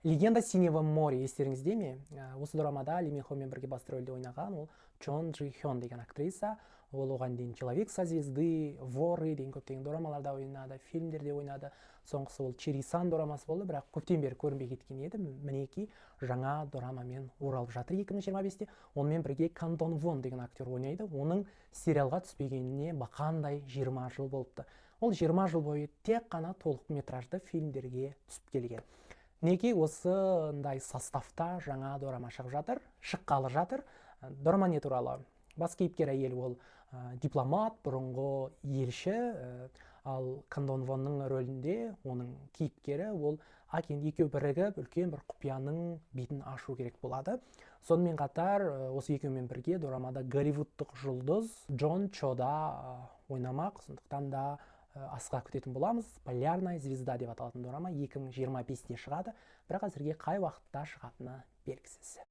Легенда синего моря естеріңізде ме? Осы дорамада Ли Мин Хомен бірге басты рөлде ойнаған ол Чон Джи Хён деген актриса. Ол оған дейін Человек со звезды, Воры деген көптеген дорамаларда ойнады, фильмдерде ойнады. Соңғысы ол Чери Сан дорамасы болды, бірақ көптен бері көрінбей кеткен еді. Мінекей жаңа дорамамен оралып жатыр 2025-те. Онымен бірге Кан Дон Вон деген актер ойнайды. Оның сериалға түспегеніне бақандай 20 жыл болыпты. Ол 20 жыл бойы тек қана толықметражды фильмдерге түсіп келген. Неге осындай составта жаңа дорама шыққалы жатыр. Дорама не туралы? Бас кейіпкер әйел ол дипломат, бұрынғы елші, ал Кан Дон Вонның рөлінде оның кейіпкері ол екеуі бірігіп үлкен бір құпияның бетін ашу керек болады. Сонымен қатар осы екеуімен бірге дорамада голливудтық жұлдыз Джон Чода ойнамақ, сондықтан да асыға күтетін боламыз. Полярная звезда деп аталатын дорама 2025-те шығады, бірақ әзірге қай уақытта шығатыны белгісіз.